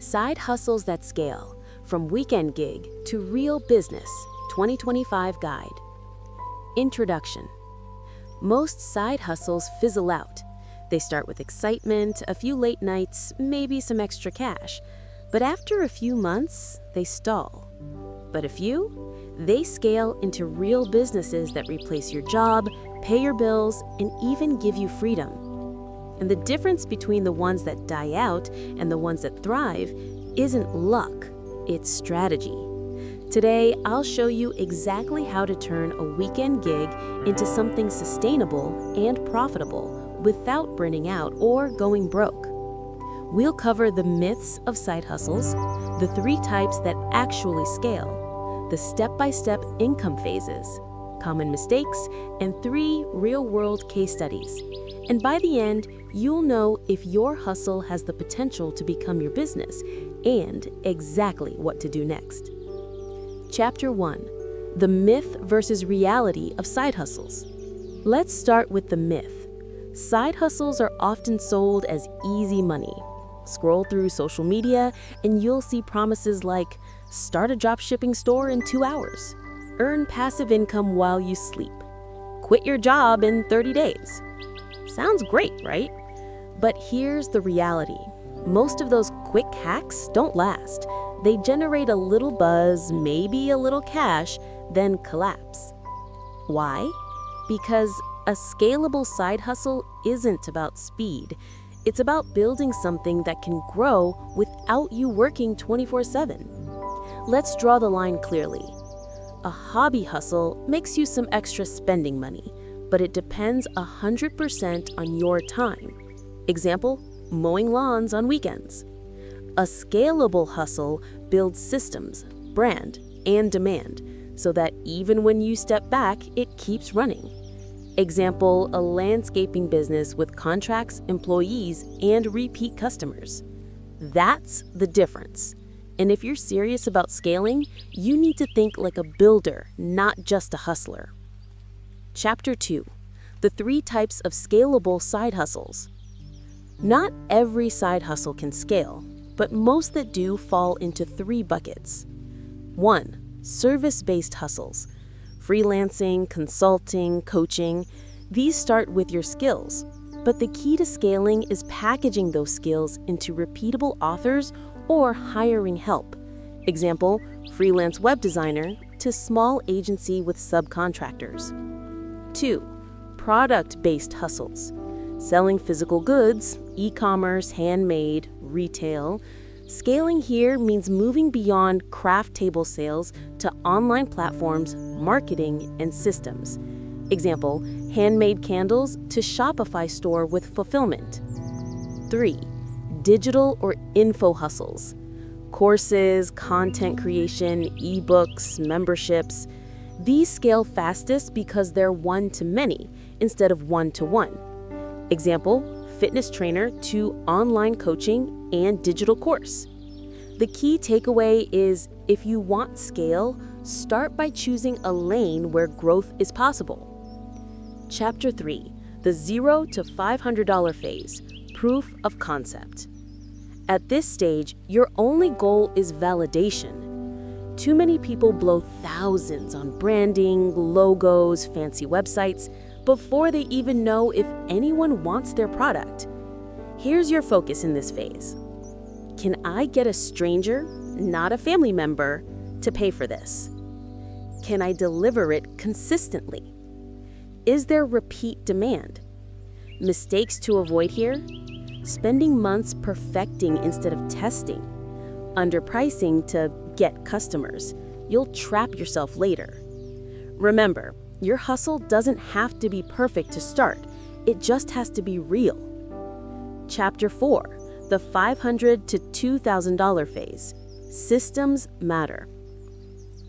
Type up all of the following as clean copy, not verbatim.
Side Hustles That Scale, From Weekend Gig to Real Business, 2025 Guide. Introduction. Most side hustles fizzle out. They start with excitement, a few late nights, maybe some extra cash. But after a few months, they stall. But a few? They scale into real businesses that replace your job, pay your bills, and even give you freedom. And the difference between the ones that die out and the ones that thrive isn't luck, it's strategy. Today, I'll show you exactly how to turn a weekend gig into something sustainable and profitable without burning out or going broke. We'll cover the myths of side hustles, the 3 types that actually scale, the step-by-step income phases, common mistakes, and 3 real-world case studies. And by the end, you'll know if your hustle has the potential to become your business and exactly what to do next. Chapter 1. The myth versus reality of side hustles. Let's start with the myth. Side hustles are often sold as easy money. Scroll through social media and you'll see promises like, start a dropshipping store in 2 hours, earn passive income while you sleep, quit your job in 30 days. Sounds great, right? But here's the reality. Most of those quick hacks don't last. They generate a little buzz, maybe a little cash, then collapse. Why? Because a scalable side hustle isn't about speed. It's about building something that can grow without you working 24/7. Let's draw the line clearly. A hobby hustle makes you some extra spending money, but it depends 100% on your time. Example, mowing lawns on weekends. A scalable hustle builds systems, brand, and demand so that even when you step back, it keeps running. Example, a landscaping business with contracts, employees, and repeat customers. That's the difference. And if you're serious about scaling, you need to think like a builder, not just a hustler. Chapter 2. The 3 types of scalable side hustles. Not every side hustle can scale, but most that do fall into 3 buckets. 1. Service-based hustles. Freelancing, consulting, coaching. These start with your skills, but the key to scaling is packaging those skills into repeatable offers or hiring help. Example, freelance web designer to small agency with subcontractors. 2. Product-based hustles. Selling physical goods, e-commerce, handmade, retail. Scaling here means moving beyond craft table sales to online platforms, marketing, and systems. Example, handmade candles to Shopify store with fulfillment. 3. Digital or info hustles. Courses, content creation, ebooks, memberships. These scale fastest because they're one-to-many instead of one-to-one. Example, fitness trainer to online coaching and digital course. The key takeaway is if you want scale, start by choosing a lane where growth is possible. Chapter 3. The $0 to $500 phase, proof of concept. At this stage, your only goal is validation. Too many people blow thousands on branding, logos, fancy websites, before they even know if anyone wants their product. Here's your focus in this phase. Can I get a stranger, not a family member, to pay for this? Can I deliver it consistently? Is there repeat demand? Mistakes to avoid here? Spending months perfecting instead of testing. Underpricing to get customers. You'll trap yourself later. Remember, your hustle doesn't have to be perfect to start. It just has to be real. Chapter 4. The $500 to $2,000 phase. Systems matter.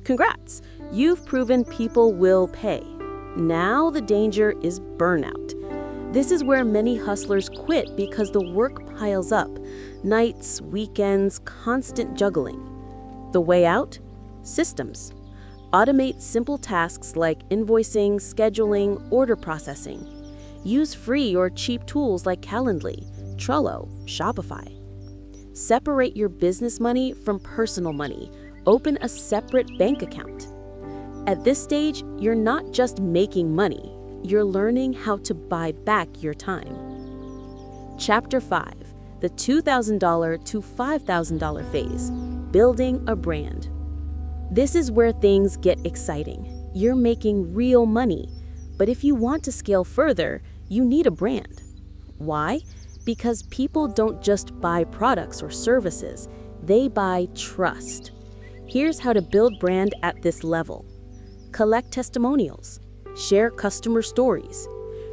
Congrats! You've proven people will pay. Now the danger is burnout. This is where many hustlers quit because the work piles up. Nights, weekends, constant juggling. The way out? Systems. Automate simple tasks like invoicing, scheduling, order processing. Use free or cheap tools like Calendly, Trello, Shopify. Separate your business money from personal money. Open a separate bank account. At this stage, you're not just making money, you're learning how to buy back your time. Chapter 5, the $2,000 to $5,000 phase, building a brand. This is where things get exciting. You're making real money, but if you want to scale further, you need a brand. Why? Because people don't just buy products or services, they buy trust. Here's how to build brand at this level. Collect testimonials. Share customer stories.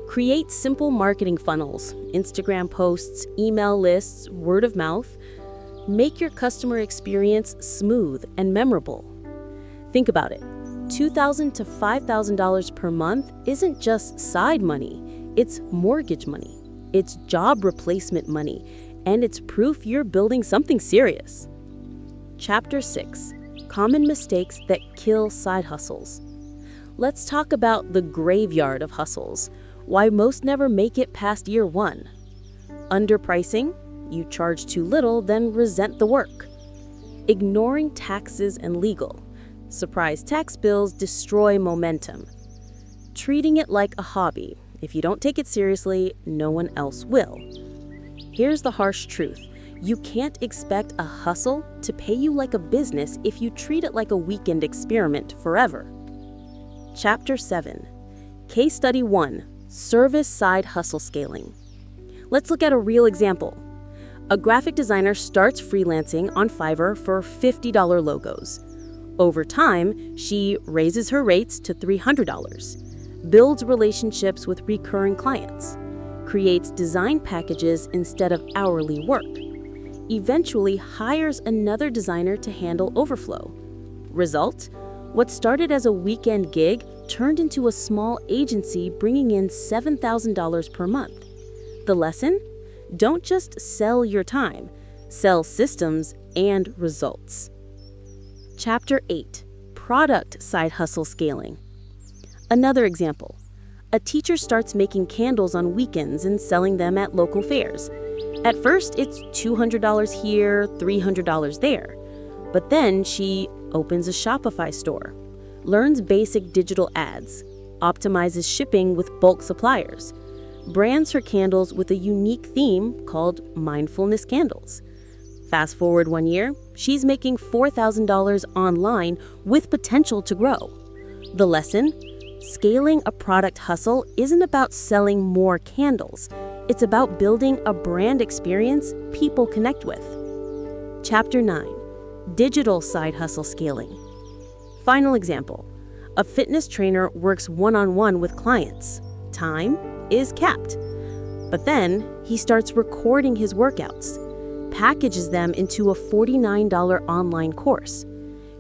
Create simple marketing funnels, Instagram posts, email lists, word of mouth. Make your customer experience smooth and memorable. Think about it. $2,000 to $5,000 per month isn't just side money, it's mortgage money. It's job replacement money, and it's proof you're building something serious. Chapter 6, Common Mistakes That Kill Side Hustles. Let's talk about the graveyard of hustles, why most never make it past year 1. Underpricing, you charge too little, then resent the work. Ignoring taxes and legal, surprise tax bills destroy momentum. Treating it like a hobby, if you don't take it seriously, no one else will. Here's the harsh truth. You can't expect a hustle to pay you like a business if you treat it like a weekend experiment forever. Chapter 7, Case Study 1, Service Side Hustle Scaling. Let's look at a real example. A graphic designer starts freelancing on Fiverr for $50 logos. Over time, she raises her rates to $300. Builds relationships with recurring clients, creates design packages instead of hourly work, eventually hires another designer to handle overflow. Result? What started as a weekend gig turned into a small agency bringing in $7,000 per month. The lesson? Don't just sell your time, sell systems and results. Chapter 8, Product Side Hustle Scaling. Another example. A teacher starts making candles on weekends and selling them at local fairs. At first, it's $200 here, $300 there. But then she opens a Shopify store, learns basic digital ads, optimizes shipping with bulk suppliers, brands her candles with a unique theme called Mindfulness Candles. Fast forward 1 year, she's making $4,000 online with potential to grow. The lesson? Scaling a product hustle isn't about selling more candles. It's about building a brand experience people connect with. Chapter 9, Digital Side Hustle Scaling. Final example. A fitness trainer works one-on-one with clients. Time is capped. But then he starts recording his workouts, packages them into a $49 online course,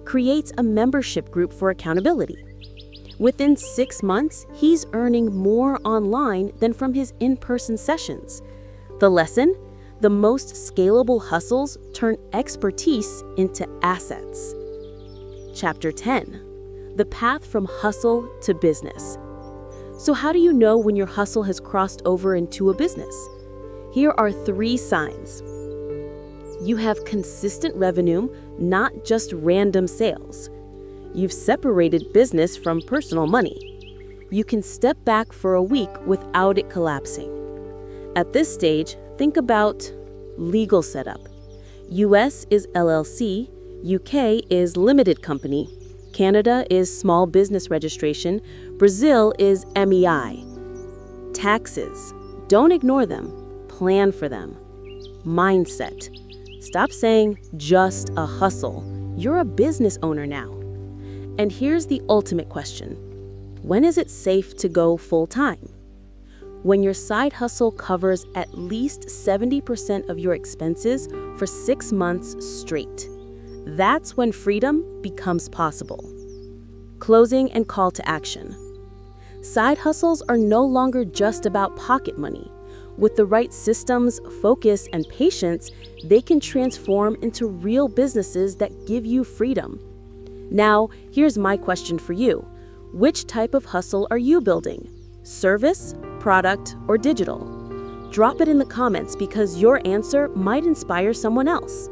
creates a membership group for accountability. Within 6 months, he's earning more online than from his in-person sessions. The lesson? The most scalable hustles turn expertise into assets. Chapter 10, The Path from Hustle to Business. So how do you know when your hustle has crossed over into a business? Here are 3 signs. You have consistent revenue, not just random sales. You've separated business from personal money. You can step back for a week without it collapsing. At this stage, think about legal setup. US is LLC, UK is limited company, Canada is small business registration, Brazil is MEI. Taxes. Don't ignore them. Plan for them. Mindset. Stop saying just a hustle. You're a business owner now. And here's the ultimate question. When is it safe to go full-time? When your side hustle covers at least 70% of your expenses for 6 months straight. That's when freedom becomes possible. Closing and call to action. Side hustles are no longer just about pocket money. With the right systems, focus, and patience, they can transform into real businesses that give you freedom. Now, here's my question for you. Which type of hustle are you building? Service, product, or digital? Drop it in the comments because your answer might inspire someone else.